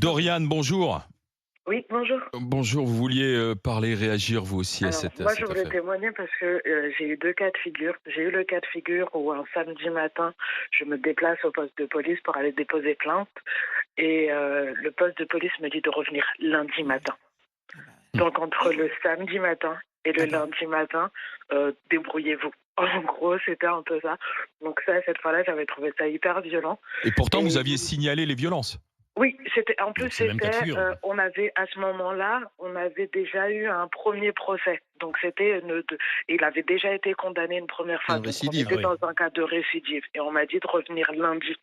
Dorian, bonjour. Oui, bonjour. Bonjour, vous vouliez parler, réagir vous aussi à Alors, cette, à moi, je cette voulais affaire. témoigner parce que j'ai eu deux cas de figure. J'ai eu le cas de figure où un samedi matin, je me déplace au poste de police pour aller déposer plainte et le poste de police me dit de revenir lundi matin. Ah bah, Donc, entre le samedi matin et le ah bah, lundi matin, débrouillez-vous. En gros, c'était un peu ça. Donc ça, cette fois-là, j'avais trouvé ça hyper violent. Et pourtant, vous Et aviez signalé les violences. oui, c'était en plus Donc c'est le même cas de figure, quoi. on avait à ce moment-là, on avait déjà eu un premier procès. Donc c'était il avait déjà été condamné une première fois. Une Donc on récidive. était Ah oui. dans un cas de récidive et on m'a dit de revenir lundi.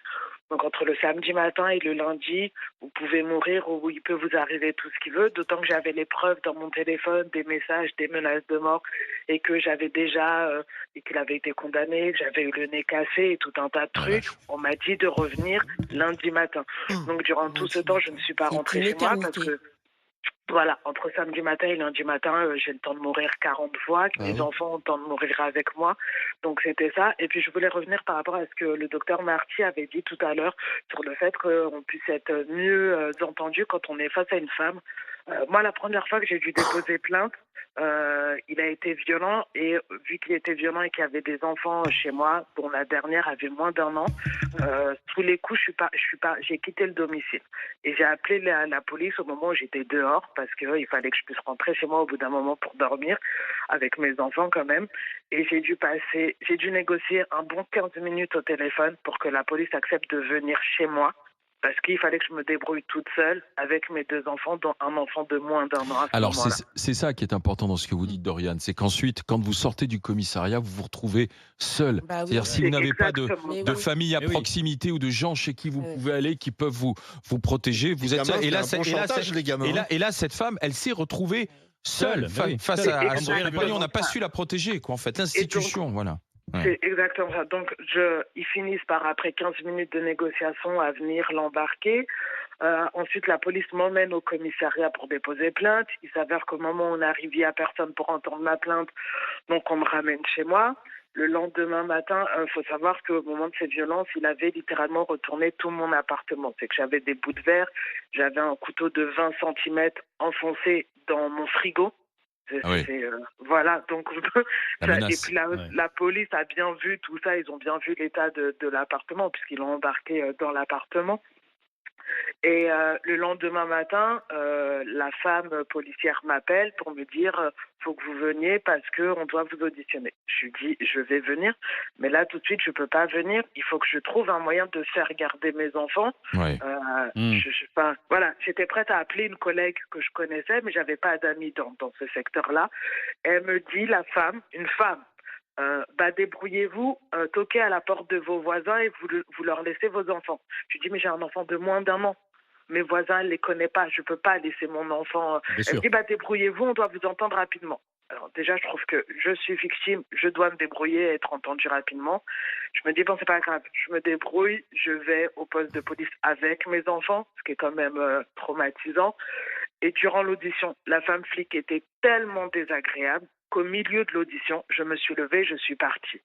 Donc entre le samedi matin et le lundi, vous pouvez mourir ou il peut vous arriver tout ce qu'il veut, d'autant que j'avais les preuves dans mon téléphone, des messages, des menaces de mort et que j'avais déjà et qu'il avait été condamné, que j'avais eu le nez cassé et tout un tas de Ah, trucs. vache. On m'a dit de revenir lundi matin. Donc durant tout ce Lundi temps, je matin. ne suis pas C'est rentrée une chez moi parce éternité. que voilà, entre samedi matin et lundi matin, j'ai le temps de mourir 40 fois, que Ah mes oui. enfants ont le temps de mourir avec moi. Donc c'était ça. Et puis je voulais revenir par rapport à ce que le docteur Marty avait dit tout à l'heure sur le fait qu'on puisse être mieux entendu quand on est face à une femme. Moi, la première fois que j'ai dû déposer plainte, il a été violent et vu qu'il était violent et qu'il y avait des enfants chez moi, dont la dernière avait moins d'un an, tous les coups, j'ai quitté le domicile et j'ai appelé la police au moment où j'étais dehors parce que il fallait que je puisse rentrer chez moi au bout d'un moment pour dormir avec mes enfants quand même. Et j'ai dû négocier un bon 15 minutes au téléphone pour que la police accepte de venir chez moi. Parce qu'il fallait que je me débrouille toute seule avec mes deux enfants, dont un enfant de moins d'un an à ce Alors moment-là. c'est ça qui est important dans ce que vous dites, Dorian, c'est qu'ensuite, quand vous sortez du commissariat, vous vous retrouvez seul. Bah oui. C'est-à-dire si Ouais. vous C'est n'avez pas de, exactement Mais ça. de oui. famille à Eh oui. proximité ou de gens chez qui vous Ouais. pouvez aller, qui peuvent vous protéger, vous Les êtes seul. gamins, c'est un bon chantage, les gamins. Et là, cette femme, elle s'est retrouvée seule, Seule, bah oui, face seule. à C'est son compagnon. On n'a pas exactement su la protéger, quoi, en fait, Et donc, l'institution, voilà. Ouais. c'est exactement ça. Donc, ils finissent par, après 15 minutes de négociation, à venir l'embarquer. Ensuite, la police m'emmène au commissariat pour déposer plainte. Il s'avère qu'au moment où on arrive, il n'y a personne pour entendre ma plainte. Donc, on me ramène chez moi. Le lendemain matin, faut savoir qu'au moment de cette violence, il avait littéralement retourné tout mon appartement. C'est que j'avais des bouts de verre, j'avais un couteau de 20 centimètres enfoncé dans mon frigo. Ah oui, Voilà, donc la et menace. puis Ouais. la police a bien vu tout ça, ils ont bien vu l'état de l'appartement puisqu'ils l'ont embarqué dans l'appartement. Et le lendemain matin, la femme policière m'appelle pour me dire faut que vous veniez parce que on doit vous auditionner. Je lui dis je vais venir, mais là tout de suite je peux pas venir. Il faut que je trouve un moyen de faire garder mes enfants. Ouais. Enfin, voilà, j'étais prête à appeler une collègue que je connaissais, mais j'avais pas d'amis dans ce secteur-là. Elle me dit la femme, une femme. Débrouillez-vous, toquez à la porte de vos voisins et vous leur laissez vos enfants. Je lui dis mais j'ai un enfant de moins d'un an. Mes voisins ne les connaissent pas, je ne peux pas laisser mon enfant. Bien Elle sûr. me dit débrouillez-vous, on doit vous entendre rapidement. Alors déjà, je trouve que je suis victime, je dois me débrouiller et être entendue rapidement. Je me dis bon, c'est pas grave, je me débrouille, je vais au poste de police avec mes enfants, ce qui est quand même traumatisant. Et durant l'audition, la femme flic était tellement désagréable qu'au milieu de l'audition, je me suis levée, je suis partie.